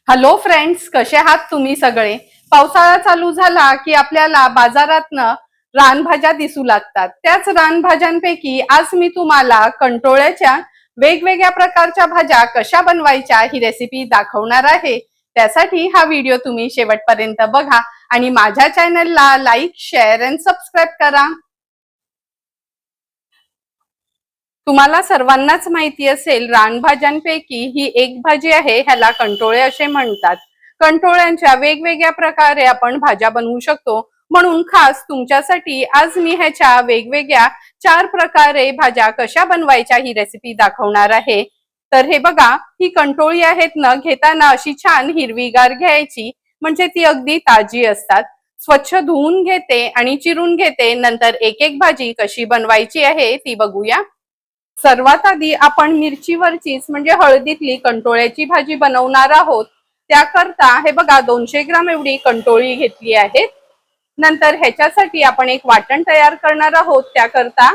Hello friends, कसे आहात तुम्ही सगळे? पावसाळा चालू झाला की आपल्याला बाजारातनं रानभाज्या दिसू लागतात. त्याच रानभाज्यांपैकी आज मी तुम्हाला कंटोळ्याच्या वेगवेगळ्या प्रकारच्या भाज्या कशा बनवायच्या ही रेसिपी दाखवणार आहे. त्यासाठी हा व्हिडिओ तुम्ही शेवटपर्यंत बघा आणि माझ्या चॅनलला लाईक, शेअर आणि सबस्क्राईब करा. तुम्हाला सर्वांनाच माहिती असेल, रानभाज्यांपैकी ही एक भाजी आहे, ह्याला कंटोळे असे म्हणतात. कंटोळ्यांच्या वेगवेगळ्या प्रकारे आपण भाज्या बनवू शकतो. म्हणून खास तुमच्यासाठी आज मी ह्याच्या वेगवेगळ्या 4 प्रकारे भाज्या कशा बनवायच्या ही रेसिपी दाखवणार आहे. तर हे बघा, ही कंटोळी आहेत ना, घेताना अशी छान हिरवीगार घ्यायची, म्हणजे ती अगदी ताजी असतात. स्वच्छ धुवून घेते आणि चिरून घेते. नंतर एक एक भाजी कशी बनवायची आहे ती बघूया. सर्वात आधी आपण मिरचीवरचीच म्हणजे हळदीतली कंटोळ्याची भाजी बनवणार आहोत. त्याकरता हे बघा, 200 ग्राम एवढी कंटोळी घेतली आहे. नंतर ह्याच्यासाठी आपण एक वाटण तयार करणार आहोत. त्याकरता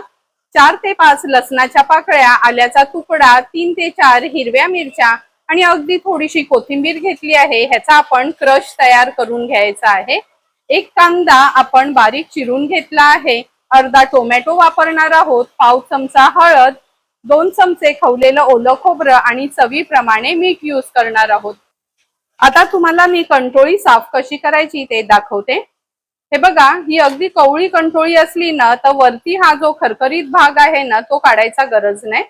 4 ते 5 लसणाच्या पाकळ्या, आल्याचा तुकडा, 3 ते 4 हिरव्या मिरच्या आणि अगदी थोडीशी कोथिंबीर घेतली आहे. ह्याचा आपण क्रश तयार करून घ्यायचा आहे. एक कांदा आपण बारीक चिरून घेतला आहे. अर्धा टोमॅटो वापरणार आहोत. पाव चमचा हळद, 2 चमचे खवलेलं ओलं खोबरं आणि चवीप्रमाणे मीठ यूज करणार आहोत. आता तुम्हाला मी कंटोळी साफ कशी करायची ते दाखवते. हे बघा, ही अगदी कवळी कंटोळी असली ना तर वरती हा जो खरखरीत भाग आहे ना तो काढायचा गरज नाही.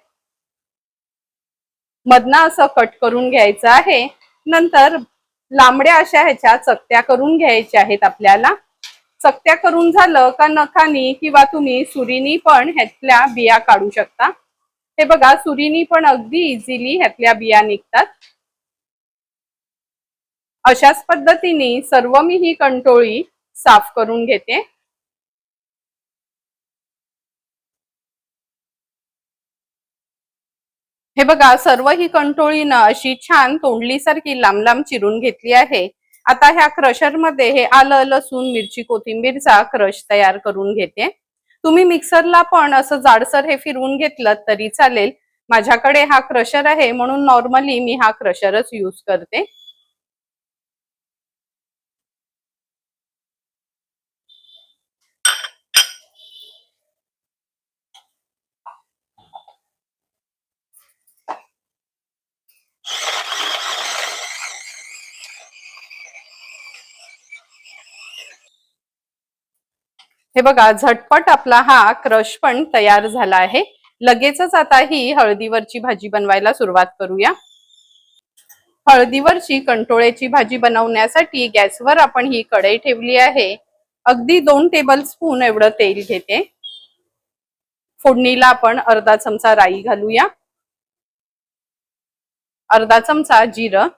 मधनं असं कट करून घ्यायचं आहे. नंतर लांबड्या अशा ह्याच्या चकत्या करून घ्यायच्या आहेत आपल्याला. चकत्या करून झालं का नखानी किंवा तुम्ही सुरीनी पण ह्यातल्या बिया काढू शकता. हे बघा, सुरीनी पण अगदी इझिली ह्यातल्या बिया निघतात. अशाच पद्धतीने सर्व मी ही कंटोळी साफ करून घेते. हे बघा, सर्व ही कंटोळी ना अशी छान तोंडलीसारखी लांब लांब चिरून घेतली आहे. आता ह्या क्रशर मध्ये हे आलं, लसूण, मिरची, कोथिंबीरचा क्रश तयार करून घेते. तुम्ही मिक्सरला पण असं जाडसर हे फिरवून घेतलं तरी चालेल. माझ्याकडे हा क्रशर आहे म्हणून नॉर्मली मी हा क्रशरच यूज करते. हे बघा, झटपट आपला हा क्रश पण तयार झाला आहे. लगेचच आता ही हळदीवरची भाजी बनवायला सुरुवात करूया. हळदीवरची कंटोळ्याची भाजी बनवण्यासाठी गॅसवर आपण ही कढई ठेवली आहे. अगदी 2 टेबलस्पून एवढं तेल घेते. फोडणीला आपण अर्धा चमचा राई घालूया, अर्धा चमचा जिरं.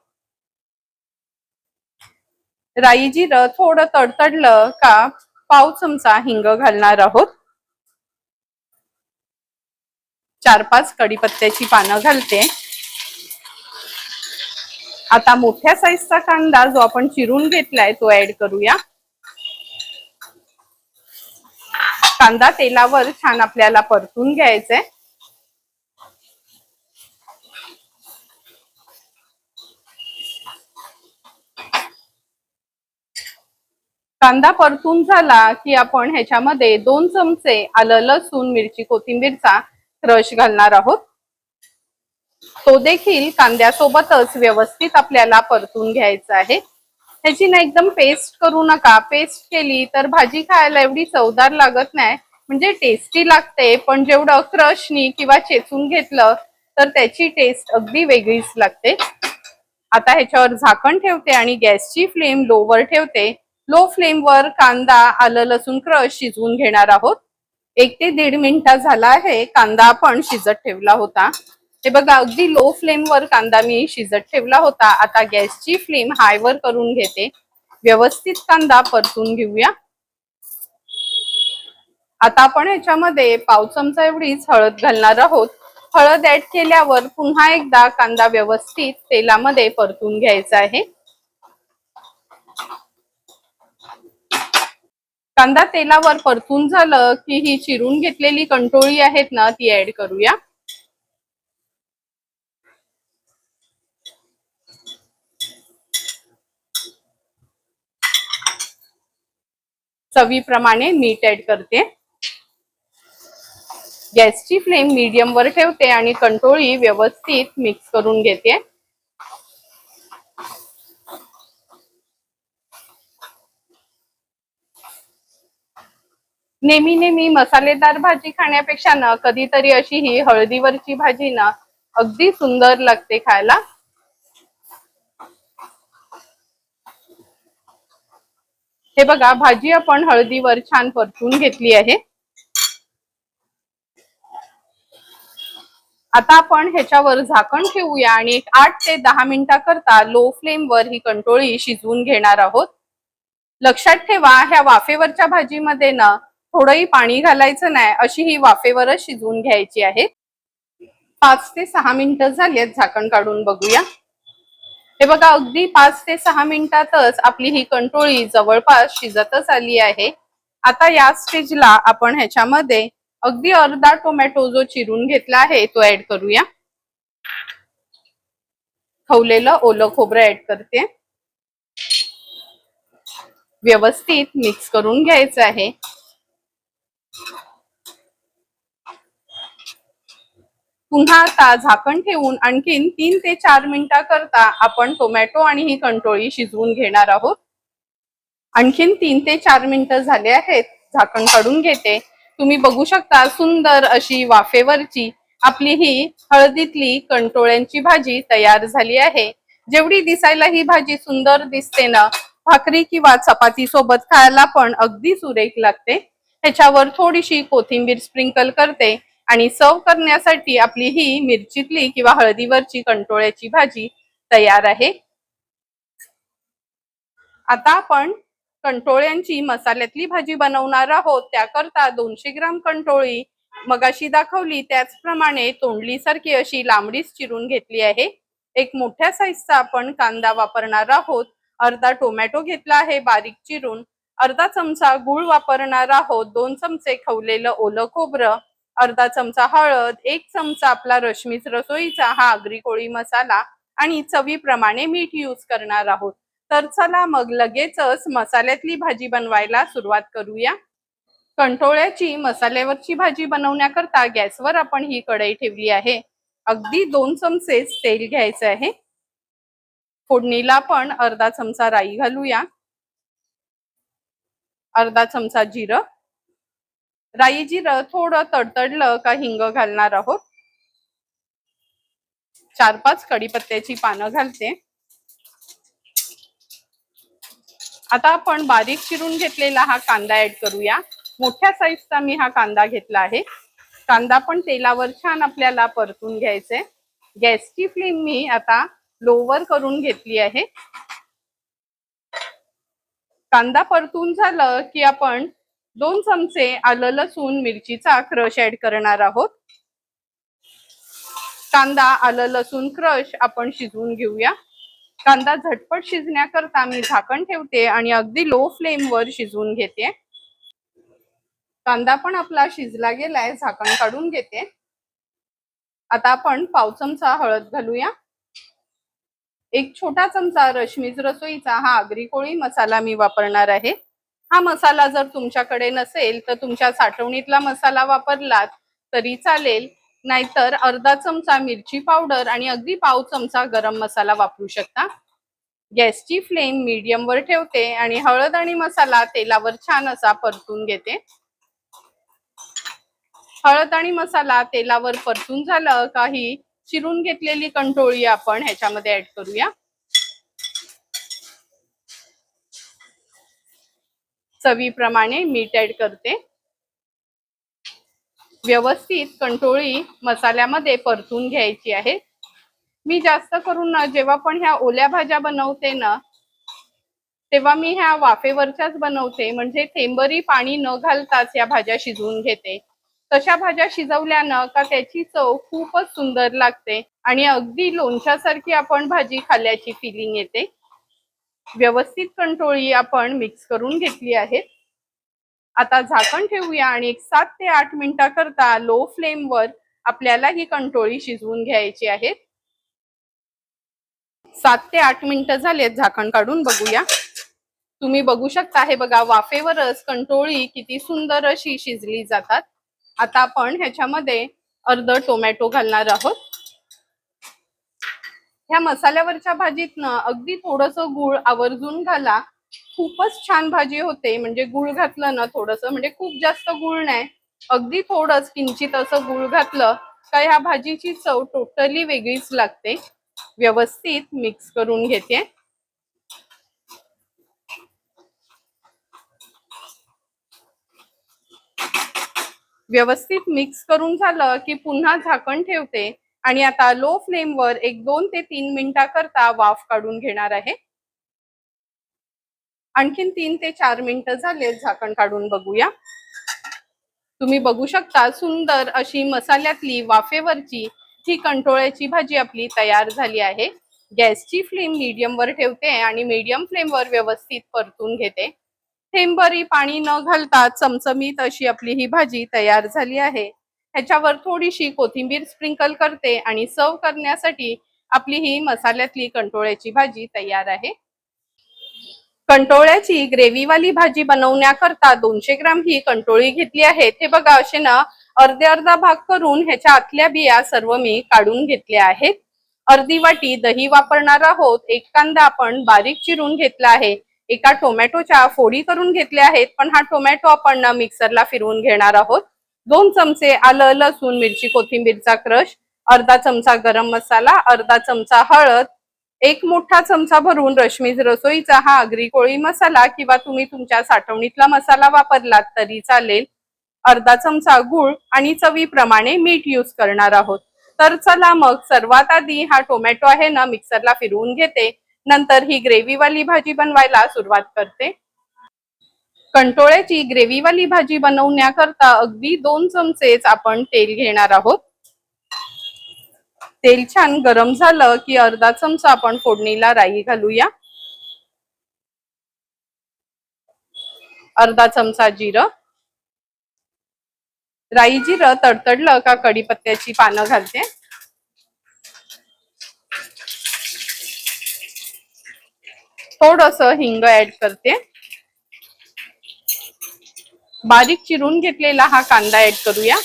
राई जिरं थोडं तडतडलं का पाव चमचा हिंग घालणार आहोत. 4-5 कढीपत्त्याची पानं घालते. आता मोठ्या साईजचा कांदा जो आपण चिरून घेतलाय तो ऍड करूया. कांदा तेलावर छान आपल्याला परतून घ्यायचंय. कांदा परतून झाला की आपण ह्याच्यामध्ये 2 चमचे आलं, लसूण, मिरची, कोथिंबीरचा क्रश घालणार आहोत. तो देखील कांद्यासोबतच व्यवस्थित आपल्याला परतून घ्यायचा आहे. ह्याची ना एकदम पेस्ट करू नका. पेस्ट केली तर भाजी खायला एवढी चवदार लागत नाही. म्हणजे टेस्टी लागते, पण जेवढं क्रशनी किंवा चेचून घेतलं तर त्याची टेस्ट अगदी वेगळीच लागते. आता ह्याच्यावर झाकण ठेवते आणि गॅसची फ्लेम लोवर ठेवते. लो फ्लेमवर कांदा, आलं, लसूण क्रश शिजवून घेणार आहोत. 1 ते 1.5 मिनिट झाला आहे. कांदा आपण शिजत ठेवला होता. हे बघा, अगदी लो फ्लेमवर कांदा मी शिजत ठेवला होता. आता गॅसची फ्लेम हायवर करून घेते. व्यवस्थित कांदा परतून घेऊया. आता आपण ह्याच्यामध्ये पाव चमचा एवढीच हळद घालणार आहोत. हळद ऍड केल्यावर पुन्हा एकदा कांदा व्यवस्थित तेलामध्ये परतून घ्यायचा आहे. कांदा तेलावर परतून झालं की ही चिरून घेतलेली कंटोळी आहेत ना ती ऍड करूया. चवीप्रमाणे मीठ ऍड करते. गॅसची फ्लेम मीडियम वर ठेवते आणि कंटोळी व्यवस्थित मिक्स करून घेते. नेहमी मसालेदार भाजी खाण्यापेक्षा ना कधीतरी अशी ही हळदीवरची भाजी ना अगदी सुंदर लागते खायला. हे बघा, भाजी आपण हळदीवर छान परतून घेतली आहे. आता आपण ह्याच्यावर झाकण ठेवूया आणि एक 8 ते 10 मिनिटाकरता लो फ्लेम वर ही कंटोळी शिजवून घेणार आहोत. लक्षात ठेवा, ह्या वाफेवरच्या भाजीमध्ये ना थोडंही पाणी घालायचं नाही, अशी ही वाफेवरच शिजवून घ्यायची आहे. 5 ते 6 मिनिटं झालीत, झाकण काढून बघूया. हे बघा, अगदी 5 ते 6 मिनिटातच आपली ही कंटोळी जवळपास शिजतच आली आहे. आता या स्टेजला आपण ह्याच्यामध्ये अगदी अर्धा टोमॅटो जो चिरून घेतला आहे तो ऍड करूया. खवलेलं ओलं खोबरं ऍड करते. व्यवस्थित मिक्स करून घ्यायचं आहे. पुन्हा आता झाकण ठेवून आणखीन 3 ते 4 मिनिटाकरता आपण टोमॅटो आणि ही कंटोळी शिजवून घेणार आहोत. आणखीन 3 ते 4 मिनिटं झाले आहेत, झाकण काढून घेते. तुम्ही बघू शकता, सुंदर अशी वाफेवरची आपली ही हळदीतली कंटोळ्यांची भाजी तयार झाली आहे. जेवढी दिसायला ही भाजी सुंदर दिसते ना, भाकरी किंवा चपाती सोबत खायला पण अगदी सुरेख लागते. ह्याच्यावर थोडीशी कोथिंबीर स्प्रिंकल करते आणि सर्व करण्यासाठी आपली ही मिरचीतली किंवा हळदीवरची कंटोळ्याची भाजी तयार आहे. आता आपण कंटोळ्यांची मसाल्यातली भाजी बनवणार आहोत. त्याकरता 200 ग्राम कंटोळी मगाशी दाखवली त्याचप्रमाणे तोंडली सारखी अशी लांबडीच चिरून घेतली आहे. एक मोठ्या साईजचा आपण कांदा वापरणार आहोत. अर्धा टोमॅटो घेतला आहे बारीक चिरून. अर्धा चमचा गूळ वापरणार आहोत. 2 चमचे खवलेलं ओलं खोबरं, अर्धा चमचा हळद, 1 चमचा आपला रश्मीच रसोईचा हा आगरी कोळी मसाला आणि चवीप्रमाणे मीठ यूज करणार आहोत. तर चला मग लगेचच मसाल्यातली भाजी बनवायला सुरुवात करूया. कंटोळ्याची मसाल्यावरची भाजी बनवण्याकरता गॅसवर आपण ही कढई ठेवली आहे. अगदी 2 चमचे तेल घ्यायचे आहे. फोडणीला आपण अर्धा चमचा राई घालूया, अर्धा चमचा जिरं. राई जिरं थोडं तडतडलं का हिंग घालणार आहोत. 4-5 कढीपत्त्याची पानं घालते. आता आपण बारीक चिरून घेतलेला हा कांदा ऍड करूया. मोठ्या साईजचा मी हा कांदा घेतला आहे. कांदा पण तेलावर छान आपल्याला परतून घ्यायचे. गॅसची फ्लेम मी आता लोवर करून घेतली आहे. कांदा परतून झालं की आपण 2 चमचे आलं लसूण मिरचीचा क्रश ऍड करणार आहोत. कांदा आलं लसूण क्रश आपण शिजवून घेऊया. कांदा झटपट शिजण्याकरता मी झाकण ठेवते आणि अगदी लो फ्लेम वर शिजवून घेते. कांदा पण आपला शिजला गेलाय, झाकण काढून घेते. आता आपण पाव चमचा हळद घालूया. 1 छोटा चमचा रश्मीच रसोईचा हा आगरी कोळी मसाला मी वापरणार आहे. हा मसाला जर तुमच्याकडे नसेल तर तुमच्या साठवणीतला मसाला वापरलात तरी चालेल, नाहीतर अर्धा चमचा मिरची पावडर आणि अगदी पाव चमचा गरम मसाला वापरू शकता. गॅसची फ्लेम मीडियम वर ठेवते आणि हळद आणि मसाला तेलावर छान असा परतून घेते. हळद आणि मसाला तेलावर परतून झालं काही चिरून घेतलेली कंटोळी आपण ह्याच्यामध्ये ऍड करूया. चवीप्रमाणे मीठ ऍड करते. व्यवस्थित कंटोळी मसाल्यामध्ये परतून घ्यायची आहे. मी जास्त करून ना जेव्हा पण ह्या ओल्या भाज्या बनवते ना तेव्हा मी ह्या वाफेवरच्याच बनवते, म्हणजे थेंबरी पाणी न घालताच या भाज्या शिजवून घेते. तशा भाज्या शिजवल्यानं का त्याची चव खूपच सुंदर लागते आणि अगदी लोणच्यासारखी आपण भाजी खाल्ल्याची फिलिंग येते. व्यवस्थित कंटोळी आपण मिक्स करून घेतली आहे. आता झाकण ठेवूया आणि 7 ते 8 मिनिटाकरता लो फ्लेम वर आपल्याला ही कंटोळी शिजवून घ्यायची आहे. 7 ते 8 मिनिटं झालेत, झाकण काढून बघूया. तुम्ही बघू शकता, हे बघा वाफेवरच कंटोळी किती सुंदर अशी शिजली जातात. आता आपण ह्याच्यामध्ये अर्ध टोमॅटो घालणार आहोत. ह्या मसाल्यावरच्या भाजीतनं अगदी थोडंसं गूळ आवर्जून घाला. खूपच छान भाजी होते. म्हणजे गूळ घातलं ना थोडंसं, म्हणजे खूप जास्त गूळ नाही, अगदी थोडंच किंचित असं गूळ घातलं का ह्या भाजीची चव टोटली वेगळीच लागते. व्यवस्थित मिक्स करून घेते. व्यवस्थित मिक्स करून झालं की पुन्हा झाकण ठेवते आणि आता लो फ्लेमवर एक 2 ते 3 मिनिटाकरता वाफ काढून घेणार आहे. आणखीन 3 ते 4 मिनिटं झाले, झाकण काढून बघूया. तुम्ही बघू शकता सुंदर अशी मसाल्यातली वाफेवरची ही कंटोळ्याची भाजी आपली तयार झाली आहे. गॅसची फ्लेम मीडियम वर ठेवते आणि मीडियम फ्लेमवर व्यवस्थित परतून घेते. थेंबरी पाणी न घालता चमचमीत अशी आपली ही भाजी तयार झाली आहे. ह्याच्यावर थोडीशी कोथिंबीर स्प्रिंकल करते आणि सर्व करण्यासाठी आपली ही मसाल्यातली कंटोळ्याची भाजी तयार आहे. कंटोळ्याची ग्रेव्हीवाली भाजी बनवण्याकरता 200 ग्राम ही कंटोळी घेतली आहे. हे बघा असे ना अर्धा भाग करून ह्याच्या आतल्या बिया सर्व मी काढून घेतल्या आहेत. अर्धी वाटी दही वापरणार आहोत. एक कांदा आपण बारीक चिरून घेतला आहे. एका टोमॅटोच्या फोडी करून घेतल्या आहेत, पण हा टोमॅटो आपण ना मिक्सरला फिरवून घेणार आहोत. 2 चमचे आलं लसूण मिरची कोथिंबीरचा क्रश, अर्धा चमचा गरम मसाला, अर्धा चमचा हळद, एक मोठा चमचा भरून रश्मीज रसोईचा हा आगरी कोळी मसाला किंवा तुम्ही तुमच्या साठवणीतला मसाला वापरलात तरी चालेल, अर्धा चमचा गूळ आणि चवीप्रमाणे मीठ यूज करणार आहोत. तर चला मग सर्वात आधी हा टोमॅटो आहे ना मिक्सरला फिरवून घेते, नंतर ही ग्रेव्हीवाली भाजी बनवायला सुरुवात करते. कंटोळ्याची ग्रेव्हीवाली भाजी बनवण्याकरता अगदी 2 चमचेच आपण तेल घेणार आहोत. तेल छान गरम झालं की अर्धा चमचा आपण फोडणीला राई घालूया, अर्धा चमचा जिरं, राई जिरं तडतडलं का कढीपत्त्याची पानं घालते. थोडंसं हिंग ऍड करते. बारीक चिरून घेतलेला हा कांदा ऍड करूया.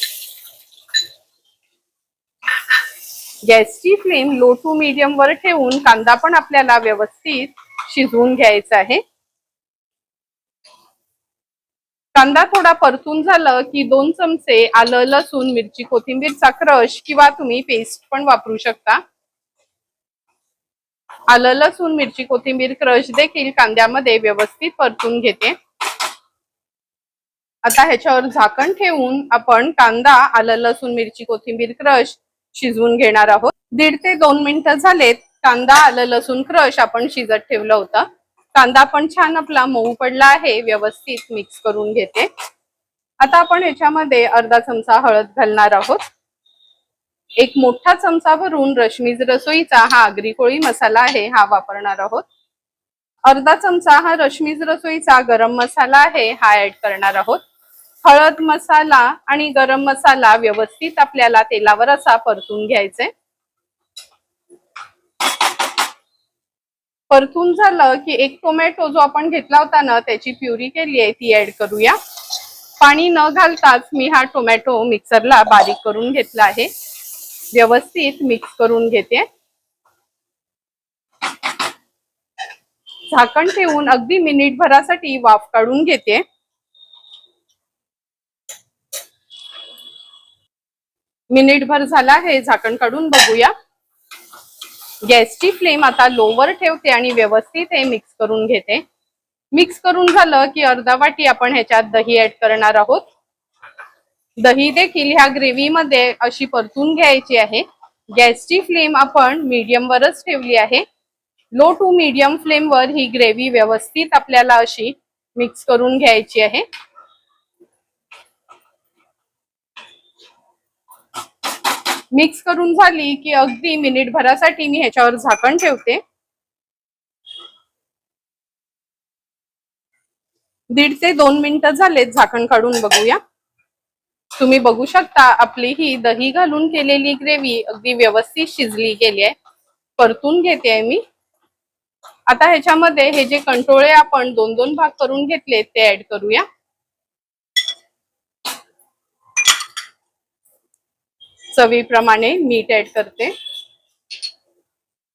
गॅसची फ्लेम लो टू मीडियम वर ठेवून कांदा पण आपल्याला व्यवस्थित शिजवून घ्यायचा आहे. कांदा थोडा परतून झालं की 2 चमचे आलं लसूण मिरची कोथिंबीरचा क्रश किंवा तुम्ही पेस्ट पण वापरू शकता. आलं लसूण मिरची कोथिंबीर क्रश देखील कांद्यामध्ये व्यवस्थित परतून घेते. आता ह्याच्यावर झाकण ठेवून आपण कांदा आलं लसूण मिरची कोथिंबीर क्रश शिजवून घेणार आहोत. 1.5 ते 2 मिनिटं झालेत. कांदा आलं लसूण क्रश आपण शिजत ठेवलं होतं. कांदा पण छान आपला मऊ पडला आहे. व्यवस्थित मिक्स करून घेते. आता आपण ह्याच्यामध्ये अर्धा चमचा हळद घालणार आहोत. एक मोठा चमचा भरून रश्मीज रसोईचा हा आगरी कोळी मसाला आहे हा वापरणार आहोत. अर्धा चमचा हा रश्मीज रसोईचा गरम मसाला आहे हा ऍड करणार आहोत. हळद मसाला आणि गरम मसाला व्यवस्थित आपल्याला तेलावर असा परतून घ्यायचे. परतून झालं की एक टोमॅटो जो आपण घेतला होता ना त्याची प्युरी केली आहे ती ऍड करूया. पाणी न घालताच मी हा टोमॅटो मिक्सरला बारीक करून घेतला आहे. व्यवस्थित मिक्स करून घेते. झाकण ठेवून अगदी मिनिटभरासाठी वाफ काढून घेते. मिनिटभर झाला आहे, झाकण काढून बघूया. गॅसची फ्लेम आता लोवर ठेवते आणि व्यवस्थित हे मिक्स करून घेते. मिक्स करून झालं की अर्धा वाटी आपण ह्याच्यात दही ऍड करणार आहोत. दही देखील ह्या ग्रेव्ही मध्ये अशी परतून घ्यायची आहे. गॅसची फ्लेम आपण मीडियम वरच ठेवली आहे. लो टू मीडियम फ्लेम वर ही ग्रेव्ही व्यवस्थित आपल्याला अशी मिक्स करून घ्यायची आहे. मिक्स करून झाली की अगदी मिनिटभरासाठी मी ह्याच्यावर झाकण ठेवते. 1.5 ते 2 मिनिटं झालेत, झाकण काढून बघूया. तुम्ही बघू शकता आपली ही दही घालून केलेली ग्रेव्ही अगदी व्यवस्थित शिजली गेली आहे. परतून घेते मी. आता ह्याच्यामध्ये हे जे कंटोळे आपण दोन दोन भाग करून घेतले ते ऍड करूया. चवीप्रमाणे मीठ ऍड करते.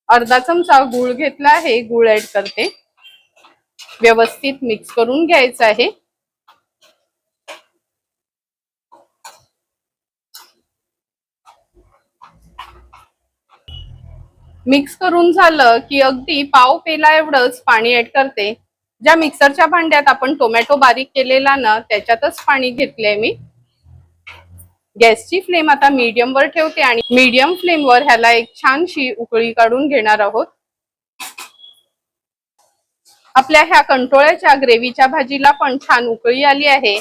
अर्धा चमचा गूळ घेतला आहे, गूळ ऍड करते. व्यवस्थित मिक्स करून घ्यायचं आहे. मिक्स करून झालं की अगदी पाव पेला एवढंच पाणी ऍड करते. ज्या मिक्सरच्या भांड्यात आपण टोमॅटो बारीक केलेला ना त्याच्यातच पाणी घेतलंय मी. गॅसची फ्लेम आता मीडियम वर ठेवते आणि मीडियम फ्लेम वर ह्याला एक छानशी उकळी काढून घेणार आहोत. आपल्या ह्या कंटोळ्याच्या ग्रेव्हीच्या भाजीला पण छान उकळी आली आहे.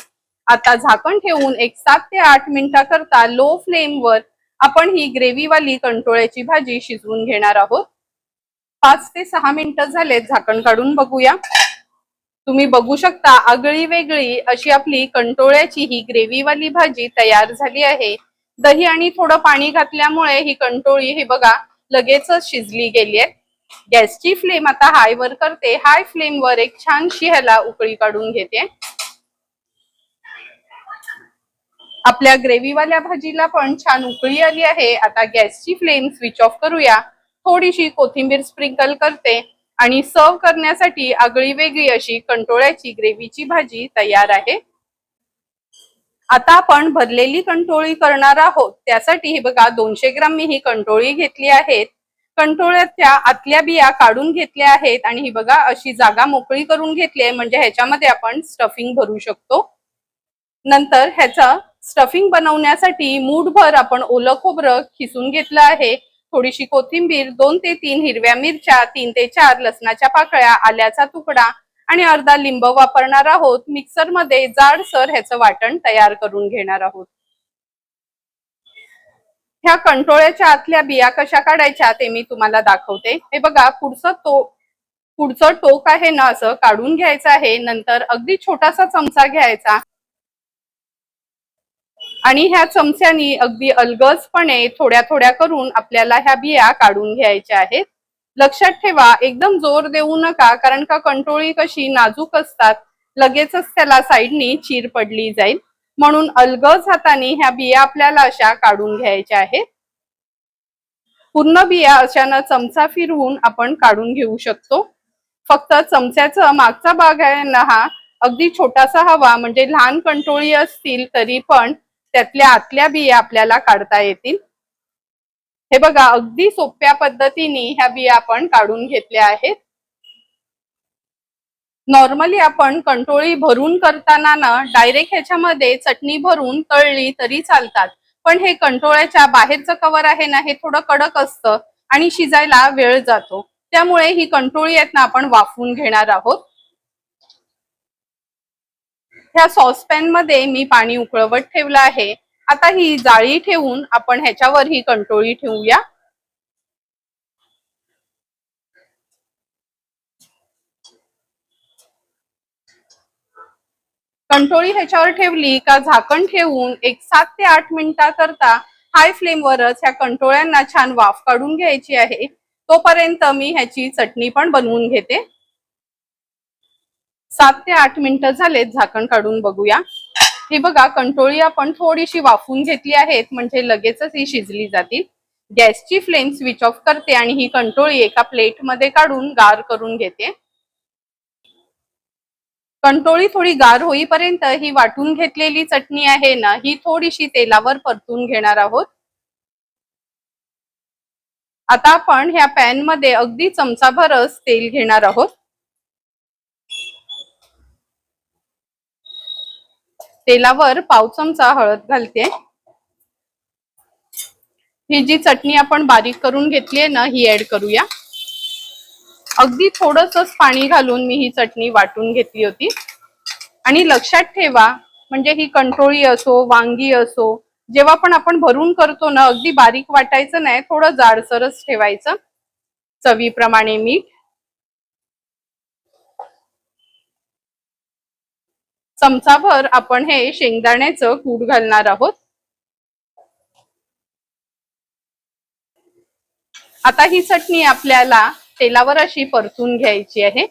आता झाकण ठेवून एक 7 ते 8 मिनिटाकरता लो फ्लेम वर आपण ही ग्रेव्हीवाली कंटोळ्याची भाजी शिजवून घेणार आहोत. 5 ते 6 मिनिटं झालेत, झाकण काढून बघूया. तुम्ही बघू शकता आगळी वेगळी अशी आपली कंटोळ्याची ही ग्रेव्हीवाली भाजी तयार झाली आहे. दही आणि थोडं पाणी घातल्यामुळे ही कंटोळी हे बघा लगेचच शिजली गेली आहे. गॅसची फ्लेम आता हाय वर करते. हाय फ्लेम वर एक छानशी ह्याला उकळी काढून घेते. आपल्या ग्रेव्हीवाल्या भाजीला पण छान उकळी आली आहे. आता गॅसची फ्लेम स्विच ऑफ करूया. थोडीशी कोथिंबीर स्प्रिंकल करते आणि सर्व करण्यासाठी आगळी वेगळी अशी कंटोळ्याची ग्रेव्हीची भाजी तयार आहे. आता आपण भरलेली कंटोळी करणार आहोत. त्यासाठी हे बघा 200 ग्राम मी ही कंटोळी घेतली आहेत. कंटोळ्याच्या आतल्या बिया काढून घेतल्या आहेत आणि ही बघा अशी जागा मोकळी करून घेतली आहे, म्हणजे ह्याच्यामध्ये आपण स्टफिंग भरू शकतो. नंतर ह्याचं स्टफिंग बनवण्यासाठी मूठभर आपण ओलं खोबरं खिसून घेतलं आहे. थोडीशी कोथिंबीर, 2 ते 3 हिरव्या मिरच्या, 3 ते 4 लसणाच्या पाकळ्या, आल्याचा तुकडा आणि अर्धा लिंब वापरणार आहोत. मिक्सर मध्ये जाडसर ह्याचं वाटण तयार करून घेणार आहोत. ह्या कंटोळ्याच्या आतल्या बिया कशा काढायच्या ते मी तुम्हाला दाखवते. हे बघा पुढचं टोक आहे ना असं काढून घ्यायचं आहे. नंतर अगदी छोटासा चमचा घ्यायचा आणि ह्या चमच्यानी अगदी अलगदपणे थोड्या थोड्या करून आपल्याला ह्या बिया काढून घ्यायच्या आहेत. लक्षात ठेवा एकदम जोर देऊ नका, कारण का कंटोळी कशी नाजूक असतात, लगेचच त्याला साईडनी चीर पडली जाईल. म्हणून अलगद हाताने ह्या बिया आपल्याला अशा काढून घ्यायच्या आहेत. पूर्ण बिया अशानं चमचा फिरवून आपण काढून घेऊ शकतो. फक्त चमच्याचा मागचा भाग आहे ना हा अगदी छोटासा हवा, म्हणजे लहान कंटोळी असतील तरी पण त्यातल्या आतल्या बिया आपल्याला काढता येतील. हे बघा अगदी सोप्या पद्धतीने ह्या बिया आपण काढून घेतल्या आहेत. नॉर्मली आपण कंटोळी भरून करताना ना डायरेक्ट ह्याच्यामध्ये चटणी भरून तळली तरी चालतात, पण हे कंटोळ्याच्या बाहेरचं कवर आहे ना हे थोडं कडक असतं आणि शिजायला वेळ जातो. त्यामुळे ही कंटोळी आहेत ना आपण वाफवून घेणार आहोत. ह्या सॉसपॅन मध्ये मी पाणी उकळवत ठेवलं आहे. आता ही जाळी ठेवून आपण ह्याच्यावर ही कंटोळी ठेवूया. कंटोळी ह्याच्यावर ठेवली का झाकण ठेवून एक 7 ते 8 मिनिटाकरता हाय फ्लेमवरच ह्या कंटोळ्यांना छान वाफ काढून घ्यायची आहे. तोपर्यंत मी ह्याची चटणी पण बनवून घेते. 7 ते 8 मिनिटं झालेत, झाकण काढून बघूया. हे बघा कंटोळी आपण थोडीशी वाफवून घेतली आहेत, म्हणजे लगेचच ही शिजली जातील. गॅसची फ्लेम स्विच ऑफ करते आणि ही कंटोळी एका प्लेट मध्ये काढून गार करून घेते. कंटोळी थोडी गार होईपर्यंत ही वाटून घेतलेली चटणी आहे ना ही थोडीशी तेलावर परतून घेणार आहोत. आता आपण ह्या पॅन मध्ये अगदी चमचाभरच तेल घेणार आहोत. तेलावर पाव चमचा हळद घालते. ही जी चटणी आपण बारीक करून घेतली आहे ना ही ऍड करूया. अगदी थोडंसंच पाणी घालून मी ही चटणी वाटून घेतली होती. आणि लक्षात ठेवा, म्हणजे ही कंटोळी असो वांगी असो जेव्हा पण आपण भरून करतो ना अगदी बारीक वाटायचं नाही, थोडं जाडसरच ठेवायचं. चवीप्रमाणे मीठ, चमचाभर आपण हे शेंगदाण्याचं कूट घालणार आहोत. आता ही चटणी आपल्याला तेलावर अशी परतून घ्यायची आहे.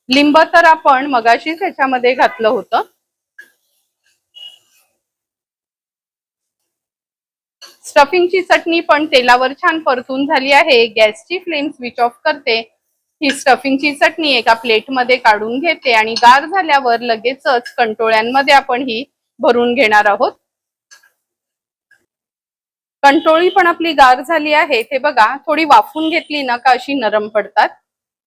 लिंब तर आपण मगाशीच ह्याच्यामध्ये घातलं होतं. स्टफिंगची चटणी पण तेलावर छान परतून झाली आहे. गॅसची फ्लेम स्विच ऑफ करते. ही स्टफिंगची चटणी एका प्लेटमध्ये काढून घेते आणि गार झाल्यावर लगेचच कंटोळ्यांमध्ये आपण ही भरून घेणार आहोत. कंटोळी पण आपली गार झाली आहे. ते बघा, थोडी वाफून घेतली ना का अशी नरम पडतात.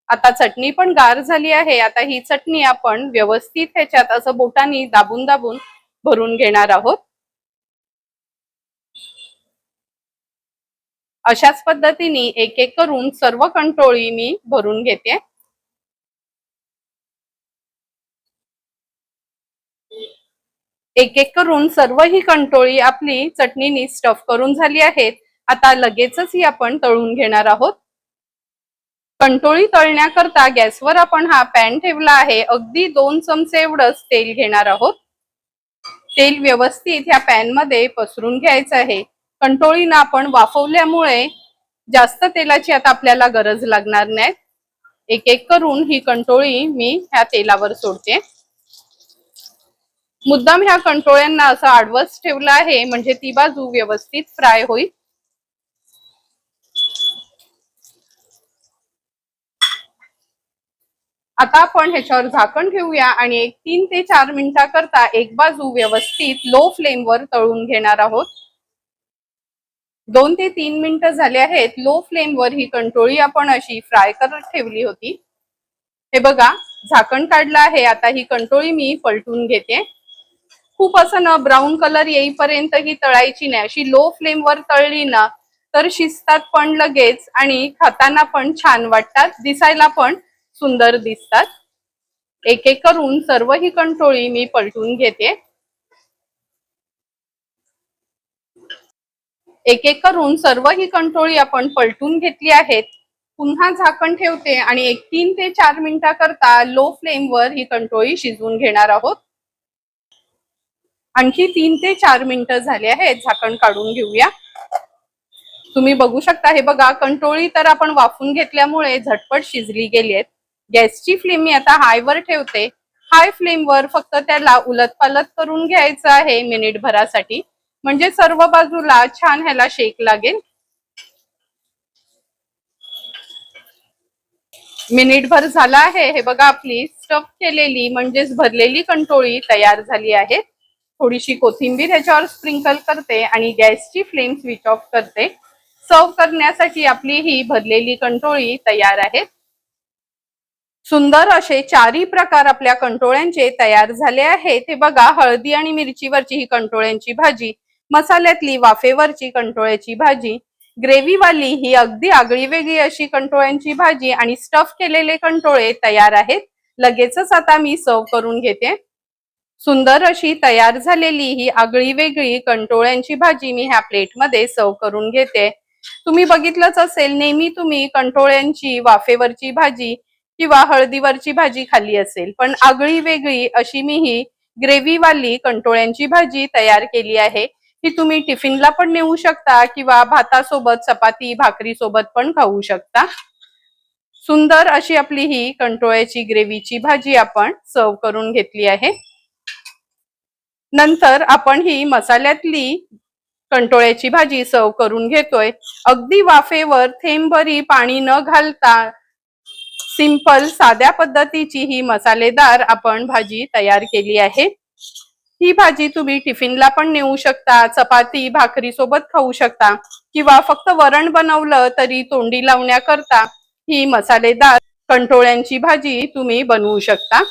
आता चटणी पण गार झाली आहे. आता ही चटणी आपण व्यवस्थित ह्याच्यात असं बोटांनी दाबून दाबून भरून घेणार आहोत. अशाच पद्धतीने एक एक करून सर्व कंटोळी मी भरून घेते. एक एक करून सर्व ही कंटोळी आपली चटणीनी स्टफ करून झाली आहेत. आता लगेचच ही आपण तळून घेणार आहोत. कंटोळी तळण्याकरता गॅसवर आपण हा पॅन ठेवला आहे. अगदी 2 चमचे एवढंच तेल घेणार आहोत. तेल व्यवस्थित ह्या पॅन मध्ये पसरून घ्यायचं आहे. कंटोळीना आपण वाफवल्यामुळे जास्त तेलाची आता आपल्याला गरज लागणार नाही. एक एक करून ही कंटोळी मी ह्या तेलावर सोडते. मुद्दाम ह्या कंटोळ्यांना असं आडवच ठेवलं आहे म्हणजे ती बाजू व्यवस्थित फ्राय होईल. आता आपण ह्याच्यावर झाकण ठेवूया आणि एक 3 ते 4 मिनिटाकरता एक बाजू व्यवस्थित लो फ्लेमवर तळून घेणार आहोत. 2 ते 3 मिनिटं झाले आहेत. लो फ्लेमवर ही कंटोळी आपण अशी फ्राय करत ठेवली होती. हे बघा, झाकण काढलं आहे. आता ही कंटोळी मी पलटून घेते. खूप असं ना ब्राऊन कलर येईपर्यंत ही तळायची नाही. अशी लो फ्लेमवर तळली ना तर शिजतात पण लगेच आणि खाताना पण छान वाटतात, दिसायला पण सुंदर दिसतात. एक एक करून सर्व ही कंटोळी मी पलटून घेते. एक एक करून सर्व ही कंटोळी आपण पलटून घेतली आहेत. पुन्हा झाकण ठेवते आणि एक 3 ते 4 मिनिटाकरता लो फ्लेमवर ही कंटोळी शिजवून घेणार आहोत. आणखी 3 ते 4 मिनिटं झाले आहेत. झाकण काढून घेऊया. तुम्ही बघू शकता, हे बघा, कंटोळी तर आपण वाफून घेतल्यामुळे झटपट शिजली गेली आहेत. गॅसची फ्लेम मी आता हायवर ठेवते. हाय फ्लेमवर फक्त त्याला उलटपालट करून घ्यायचं आहे मिनिटभरासाठी, म्हणजे सर्व बाजूला छान ह्याला शेक लागेल. मिनिटभर झाला आहे. हे बघा, आपली स्टफ केलेली म्हणजेच भरलेली कंटोळी तयार झाली आहे. थोडीशी कोथिंबीर ह्याच्यावर स्प्रिंकल करते आणि गॅसची फ्लेम स्विच ऑफ करते. सर्व करण्यासाठी आपली ही भरलेली कंटोळी तयार आहे. सुंदर असे चारही प्रकार आपल्या कंटोळ्यांचे तयार झाले आहेत. हे बघा, हळदी आणि मिरचीवरची ही कंटोळ्यांची भाजी, मसाल्यातली वाफेवरची कंटोळ्याची भाजी, ग्रेव्हीवाली ही अगदी आगळी वेगळी अशी कंटोळ्यांची भाजी आणि स्टफ केलेले कंटोळे तयार आहेत. लगेचच आता मी सर्व करून घेते. सुंदर अशी तयार झालेली ही आगळी वेगळी कंटोळ्यांची भाजी मी ह्या प्लेटमध्ये सर्व करून घेते. तुम्ही बघितलंच असेल, नेहमी तुम्ही कंटोळ्यांची वाफेवरची भाजी किंवा हळदीवरची भाजी खाल्ली असेल, पण आगळी वेगळी अशी मी ही ग्रेव्हीवाली कंटोळ्यांची भाजी तयार केली आहे. ही तुम्ही टिफिनला पण नेऊ शकता किंवा भातासोबत, चपाती भाकरी सोबत पण खाऊ शकता. सुंदर अशी आपली ही कंटोळ्याची ग्रेव्हीची भाजी आपण सर्व करून घेतली आहे. नंतर आपण ही मसाल्यातली कंटोळ्याची भाजी सर्व करून घेतोय. अगदी वाफेवर थेंबभरी पाणी न घालता सिंपल साध्या पद्धतीची ही मसालेदार आपण भाजी तयार केली आहे. ही भाजी तुम्ही टिफिनला पण नेऊ शकता, चपाती भाकरी सोबत खाऊ शकता किंवा फक्त वरण बनवलं तरी तोंडी लावण्याकरता ही मसालेदार कंटोळ्यांची भाजी तुम्ही बनवू शकता.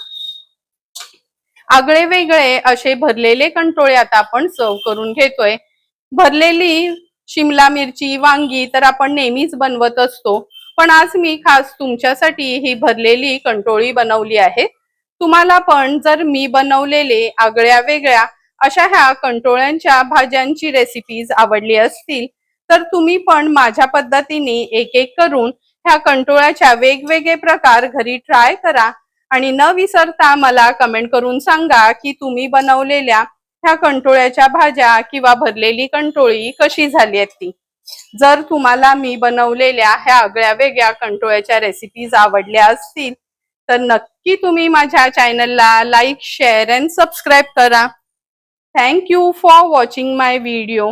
आगळे वेगळे असे भरलेले कंटोळे आता आपण सर्व करून घेतोय. भरलेली शिमला मिरची, वांगी तर आपण नेहमीच बनवत असतो, पण आज मी खास तुमच्यासाठी ही भरलेली कंटोळी बनवली आहे. तुम्हाला पण जर मी बनवलेले आगळ्या वेगळ्या अशा ह्या कंटोळ्यांच्या भाज्यांची रेसिपीज आवडली असतील तर तुम्ही पण माझ्या पद्धतीने एक एक करून ह्या कंटोळ्याच्या वेगवेगळे प्रकार घरी ट्राय करा आणि न विसरता मला कमेंट करून सांगा की तुम्ही बनवलेल्या ह्या कंटोळ्याच्या भाज्या किंवा भरलेली कंटोळी कशी झाली आहे ती. जर तुम्हाला मी बनवलेल्या ह्या आगळ्या वेगळ्या कंटोळ्याच्या रेसिपीज आवडल्या असतील तर नक्की तुम्ही माझ्या चॅनलला लाईक, शेअर अँड सबस्क्राईब करा. Thank you for watching my video.